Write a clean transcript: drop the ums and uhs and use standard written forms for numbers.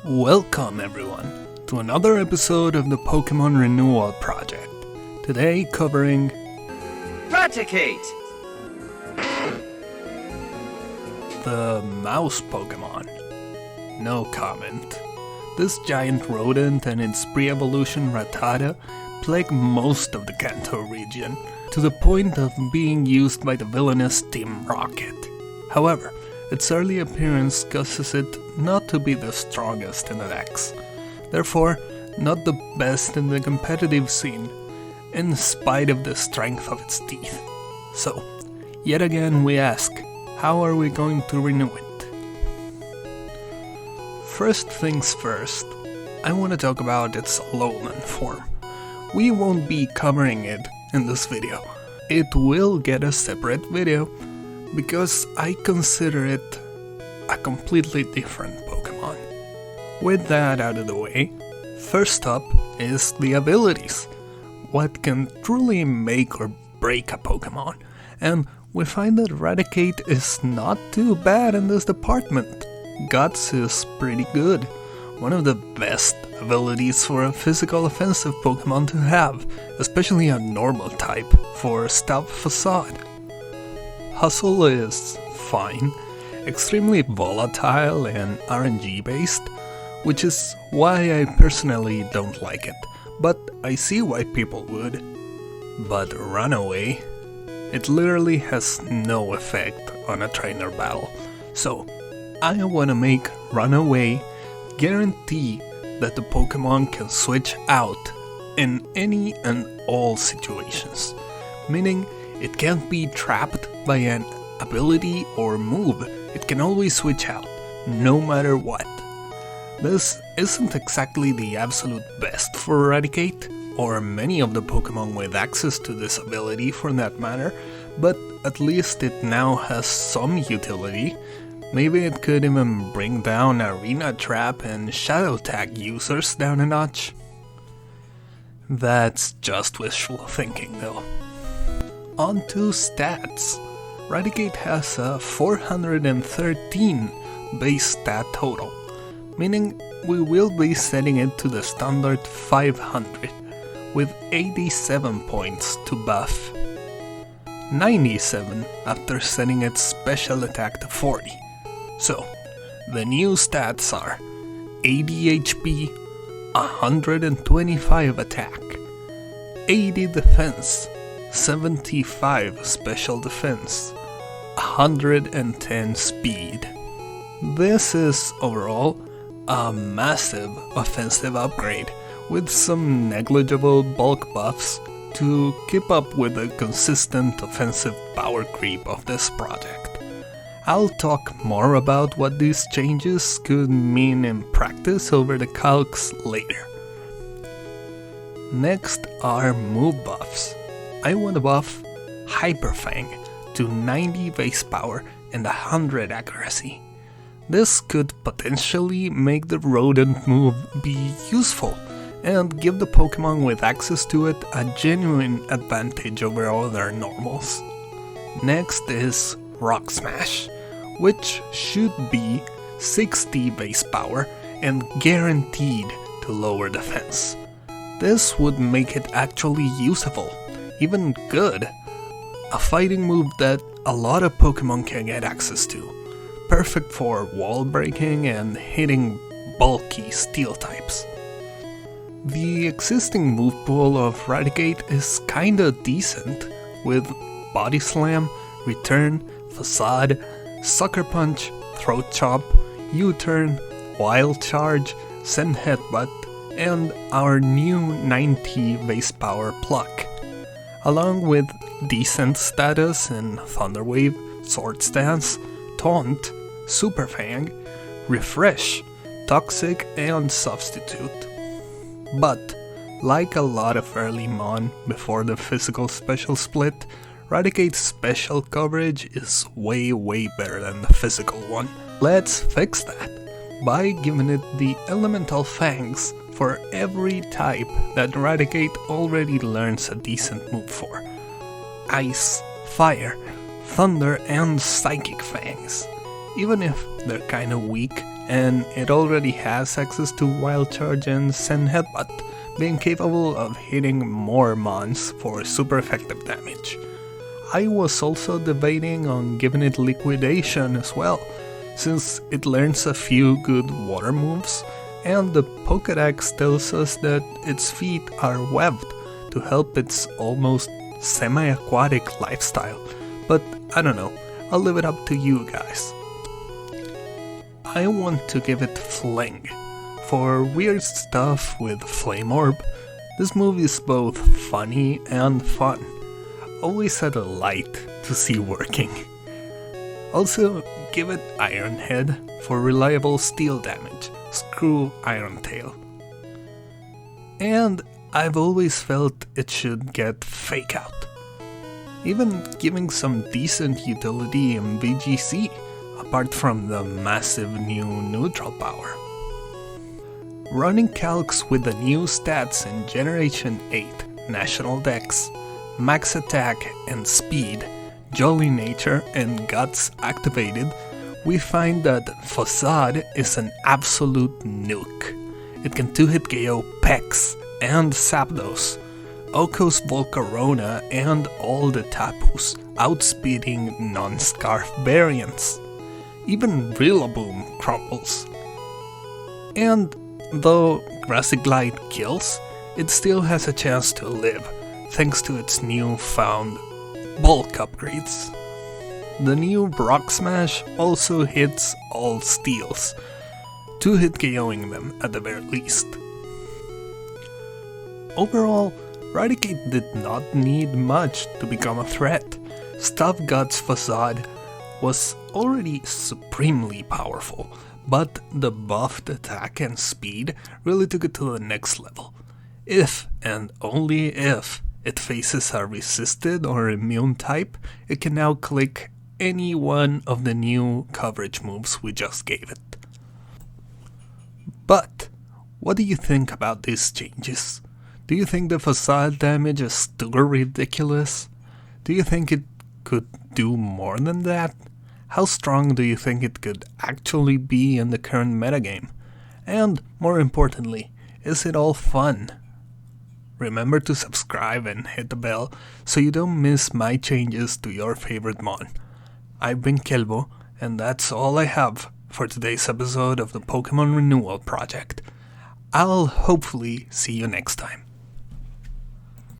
Welcome everyone to another episode of the Pokémon Renewal Project. Today covering Raticate! the mouse Pokémon. No comment. This giant rodent and its pre-evolution Rattata plague most of the Kanto region, to the point of being used by the villainous Team Rocket. However, its early appearance causes it not to be the strongest in the decks, therefore not the best in the competitive scene, in spite of the strength of its teeth. So, yet again we ask, how are we going to renew it? First things first, I want to talk about its Alolan form. We won't be covering it in this video. It will get a separate video, because I consider it a completely different Pokémon. With that out of the way, first up is the abilities. What can truly make or break a Pokémon, and we find that Raticate is not too bad in this department. Guts is pretty good, one of the best abilities for a physical offensive Pokémon to have, especially a normal type for Stealth Facade. Hustle is fine, extremely volatile and RNG based, which is why I personally don't like it, but I see why people would. But Runaway, it literally has no effect on a trainer battle, so I wanna make Runaway guarantee that the Pokemon can switch out in any and all situations, meaning it can't be trapped by an ability or move. It can always switch out, no matter what. This isn't exactly the absolute best for Raticate, or many of the Pokemon with access to this ability for that matter, but at least it now has some utility. Maybe it could even bring down Arena Trap and Shadow Tag users down a notch. That's just wishful thinking though. On to stats. Raticate has a 413 base stat total, meaning we will be setting it to the standard 500, with 87 points to buff, 97 after setting its special attack to 40. So, the new stats are 80 HP, 125 attack, 80 defense, 75 special defense, 110 speed. This is overall a massive offensive upgrade, with some negligible bulk buffs to keep up with the consistent offensive power creep of this project. I'll talk more about what these changes could mean in practice over the calcs later. Next are move buffs. I want to buff Hyper Fang to 90 base power and 100 accuracy. This could potentially make the rodent move be useful and give the Pokemon with access to it a genuine advantage over other normals. Next is Rock Smash, which should be 60 base power and guaranteed to lower defense. This would make it actually usable, even good. A fighting move that a lot of Pokemon can get access to, perfect for wall breaking and hitting bulky steel types. The existing move pool of Raticate is kinda decent, with Body Slam, Return, Facade, Sucker Punch, Throat Chop, U-Turn, Wild Charge, Send Headbutt, and our new 90 base power Pluck, along with decent status in Thunder Wave, Sword Stance, Taunt, Super Fang, Refresh, Toxic, and Substitute. But, like a lot of early Mon before the physical special split, Raticate's special coverage is way better than the physical one. Let's fix that by giving it the elemental fangs for every type that Raticate already learns a decent move for. Ice, Fire, Thunder, and Psychic Fangs, even if they're kinda weak and it already has access to Wild Charge and Send Headbutt, being capable of hitting more mons for super effective damage. I was also debating on giving it Liquidation as well, since it learns a few good water moves, and the Pokédex tells us that its feet are webbed to help its almost semi-aquatic lifestyle, but I don't know, I'll leave it up to you guys. I want to give it Fling. For weird stuff with Flame Orb, this movie is both funny and fun. Always a delight to see working. Also, give it Iron Head for reliable steel damage, screw Iron Tail. And I've always felt it should get Fake Out, even giving some decent utility in VGC, apart from the massive new neutral power. Running calcs with the new stats in Generation 8, National Dex, Max Attack and Speed, Jolly Nature and Guts activated, we find that Facade is an absolute nuke. It can 2-hit KO Pex and Zapdos, Oko's Volcarona and all the Tapus, outspeeding non-Scarf variants. Even Rillaboom crumbles. And though Grassy Glide kills, it still has a chance to live, thanks to its newfound bulk upgrades. The new Rock Smash also hits all steels, 2-hit KOing them at the very least. Overall, Raticate did not need much to become a threat. Stuffed Guts Facade was already supremely powerful, but the buffed attack and speed really took it to the next level. If, and only if, it faces a resisted or immune type, it can now click any one of the new coverage moves we just gave it. But, what do you think about these changes? Do you think the Facade damage is too ridiculous? Do you think it could do more than that? How strong do you think it could actually be in the current metagame? And, more importantly, is it all fun? Remember to subscribe and hit the bell so you don't miss my changes to your favorite mon. I've been Kelbo, and that's all I have for today's episode of the Pokémon Renewal Project. I'll hopefully see you next time.